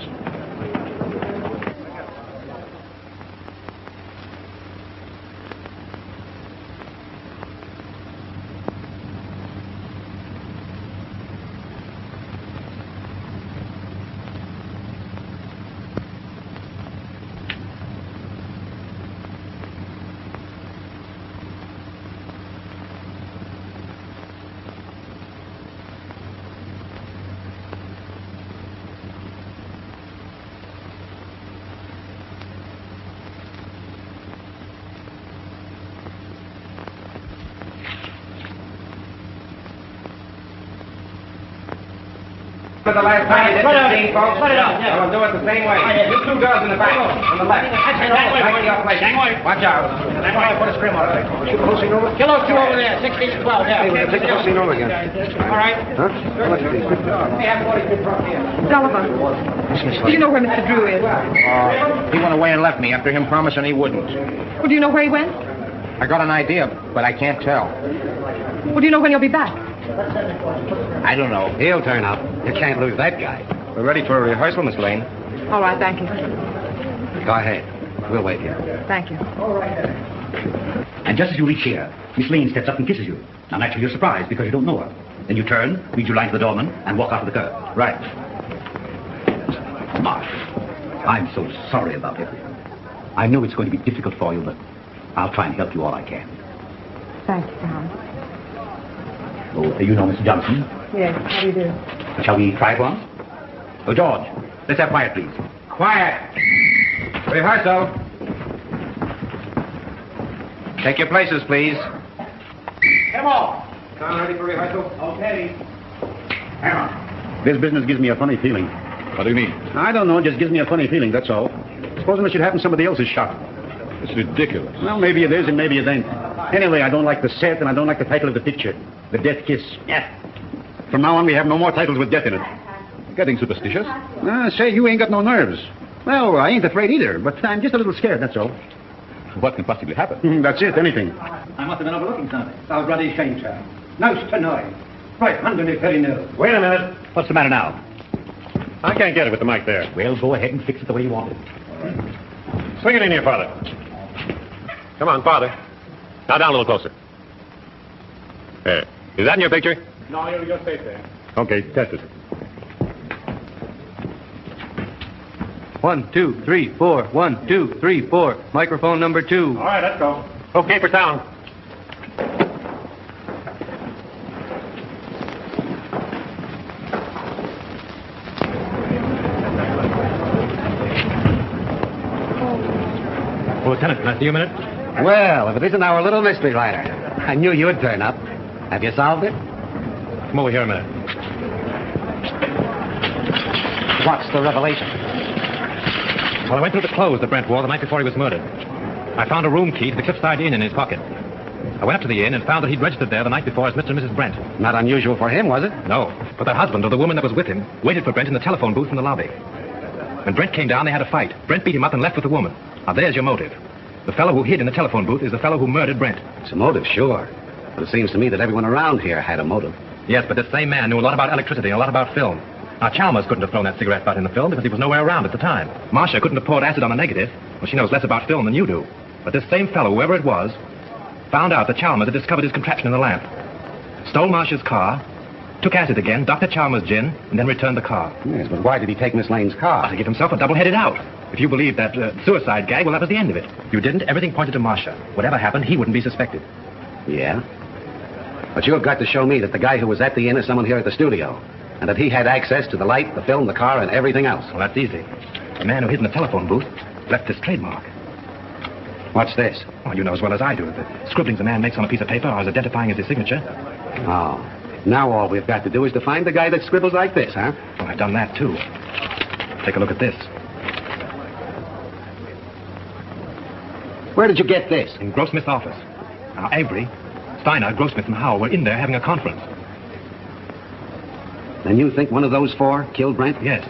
For the last time you did this scene, folks. Put it up. I will do it the same way. You two girls in the back, on the left. Right in your place. Watch out. Put a scrim on it. Kilo 2 over there, 16 to 12, yeah. Hey, take the scene over again. All right. Huh? How much is these? Hey, have 42 from here. Sullivan, do you know where Mr. Drew is? He went away and left me after him promising he wouldn't. Well, do you know where he went? I got an idea, but I can't tell. Well, do you know when he'll be back? I don't know. He'll turn up. You can't lose that guy. We're ready for a rehearsal, Miss Lane. All right, thank you. Go ahead. We'll wait here. Thank you. And just as you reach here, Miss Lane steps up and kisses you. Now, naturally, you're surprised because you don't know her. Then you turn, read your line to the doorman, and walk out to the curb. Right. Marsh, I'm so sorry about everything. I know it's going to be difficult for you, but I'll try and help you all I can. Thank you, Tom. Oh, you know Mr. Johnson? Yes, how do you do? Shall we try it once? Oh, George, let's have quiet, please. Quiet. Rehearsal. Take your places, please. Come on. Sound ready for rehearsal? Okay. Hang on. This business gives me a funny feeling. What do you mean? I don't know, it just gives me a funny feeling, that's all. Supposing it should happen somebody else's shot. It's ridiculous. Well, maybe it is and maybe it ain't. Anyway, I don't like the set and I don't like the title of the picture. The Death Kiss. Yeah. From now on, we have no more titles with death in it. Getting superstitious? Say, you ain't got no nerves. Well, I ain't afraid either, but I'm just a little scared, that's all. What can possibly happen? That's it, anything. I must have been overlooking something. I was bloody ashamed, sir. Nose to nose. Right underneath very nose. Wait a minute. What's the matter now? I can't get it with the mic there. Well, go ahead and fix it the way you want it. Swing it in here, Father. Come on, Father. Now down a little closer. There. Is that in your picture? No, you'll just stay there. Okay, test it. 1, 2, 3, 4. 1, 2, 3, 4. Microphone number 2. All right, let's go. Okay for sound. Lieutenant, can I see you a minute? Well, if it isn't our little mystery writer. I knew you'd turn up. Have you solved it? Come over here a minute. What's the revelation? Well, I went through the clothes that Brent wore the night before he was murdered. I found a room key to the Cliffside Inn in his pocket. I went up to the inn and found that he'd registered there the night before as Mr. and Mrs. Brent. Not unusual for him, was it? No, but the husband of the woman that was with him waited for Brent in the telephone booth in the lobby. When Brent came down, they had a fight. Brent beat him up and left with the woman. Now, there's your motive. The fellow who hid in the telephone booth is the fellow who murdered Brent. It's a motive, sure. But it seems to me that everyone around here had a motive. Yes, but this same man knew a lot about electricity and a lot about film. Now, Chalmers couldn't have thrown that cigarette butt in the film because he was nowhere around at the time. Marcia couldn't have poured acid on the negative. Well, she knows less about film than you do. But this same fellow, whoever it was, found out that Chalmers had discovered his contraption in the lamp. Stole Marcia's car, took acid again, Dr. Chalmers' gin, and then returned the car. Yes, but why did he take Miss Lane's car? To give himself a double-headed out. If you believe that suicide gag, well, that was the end of it. If you didn't, everything pointed to Marcia. Whatever happened, he wouldn't be suspected. Yeah? But you've got to show me that the guy who was at the inn is someone here at the studio. And that he had access to the light, the film, the car, and everything else. Well, that's easy. The man who hid in the telephone booth left this trademark. What's this? Well, you know as well as I do. The scribblings a man makes on a piece of paper are as identifying as his signature. Oh. Now all we've got to do is to find the guy that scribbles like this, huh? Well, I've done that, too. Take a look at this. Where did you get this? In Grossmith's office. Now, Avery, Steiner, Grossmith, and Howell were in there having a conference. Then you think one of those four killed Brent? Yes.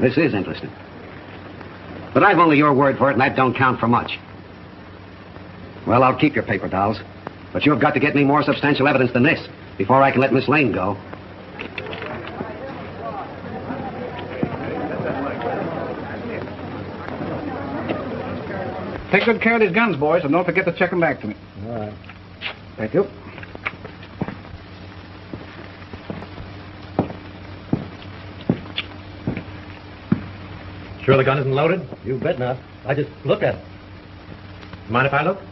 This is interesting. But I've only your word for it, and that don't count for much. Well, I'll keep your paper dolls. But you've got to get me more substantial evidence than this before I can let Miss Lane go. Take good care of these guns, boys, and don't forget to check them back to me. All right. Thank you. Sure the gun isn't loaded? You bet not. I just looked at it. Mind if I look?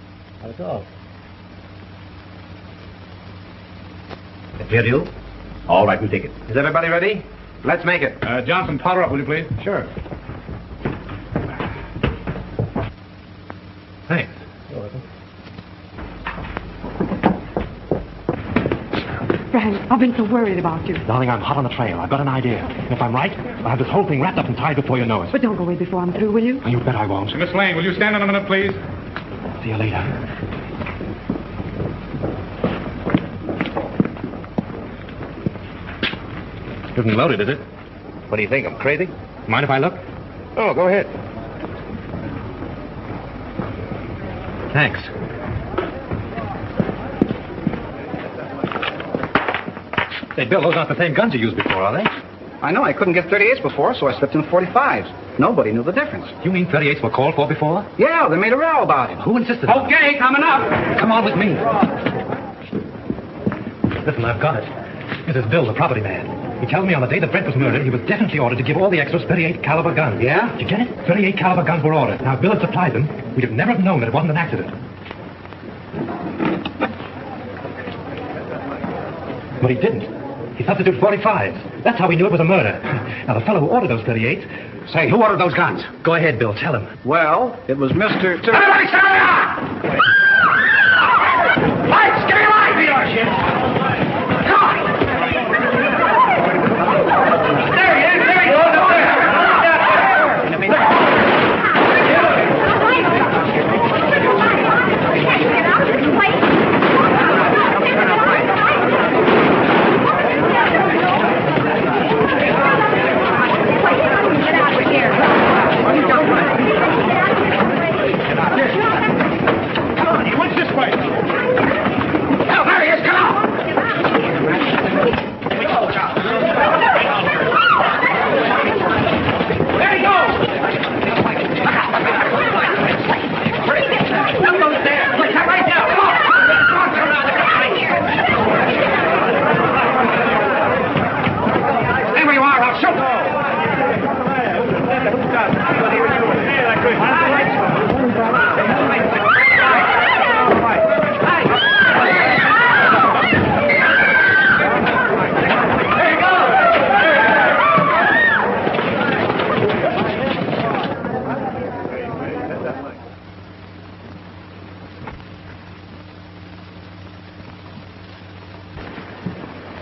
Not at all. Here, you? All right, we'll take it. Is everybody ready? Let's make it. Johnson, powder up, will you please? Sure. Thanks. You're welcome. Frank, I've been so worried about you. Darling, I'm hot on the trail. I've got an idea. And if I'm right, I'll have this whole thing wrapped up and tied before you know it. But don't go away before I'm through, will you? Oh, you bet I won't. Miss Lane, will you stand in a minute, please? See you later. Isn't loaded, is it? What do you think? I'm crazy? Mind if I look? Oh, go ahead. Thanks. Say, Bill, those aren't the same guns you used before, are they? I know. I couldn't get 38s before, so I slipped in 45s. Nobody knew the difference. You mean 38s were called for before? Yeah, they made a row about it. Who insisted on it? Okay, coming up. Come on with me. Listen, I've got it. This is Bill, the property man. He tells me on the day that Brent was murdered, he was definitely ordered to give all the extras 38 caliber guns. Yeah? Did you get it? 38 caliber guns were ordered. Now, if Bill had supplied them, we'd have never have known that it wasn't an accident. But he didn't. He substituted 45s. That's how we knew it was a murder. Now, the fellow who ordered those 38s... Say, who ordered those guns? Go ahead, Bill. Tell him. Well, it was Mr. Everybody shut up! Lights, give me a light, dealership! Come on! There he is, there he goes, up there!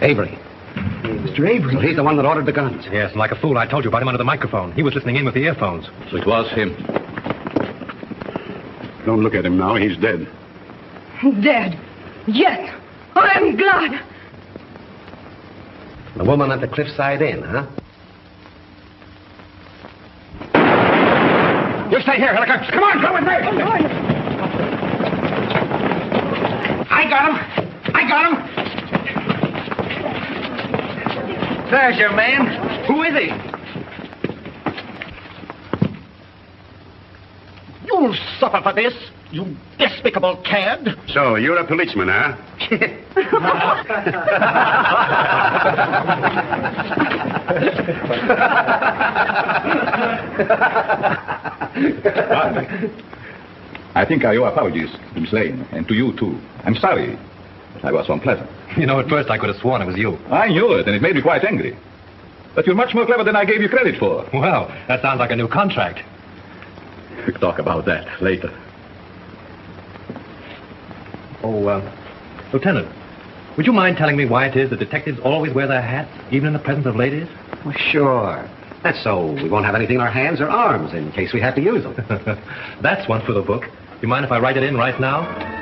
Avery. Mr. Avery? So he's the one that ordered the guns. Yes, and like a fool, I told you about him under the microphone. He was listening in with the earphones. So it was him. Don't look at him now. He's dead. Dead. Yes. I'm glad. The woman at the Cliffside Inn, huh? You stay here, Hilliker. Come on, come with me. I got him. I got him. There's your man. Who is he? You'll suffer for this, you despicable cad. So, you're a policeman, huh? I think I owe apologies to Miss Lane, and to you, too. I'm sorry. I was unpleasant. You know, at first I could have sworn it was you. I knew it, and it made me quite angry. But you're much more clever than I gave you credit for. Well, that sounds like a new contract. We'll talk about that later. Oh, Lieutenant, would you mind telling me why it is that detectives always wear their hats, even in the presence of ladies? Well, sure. That's so we won't have anything in our hands or arms in case we have to use them. That's one for the book. You mind if I write it in right now?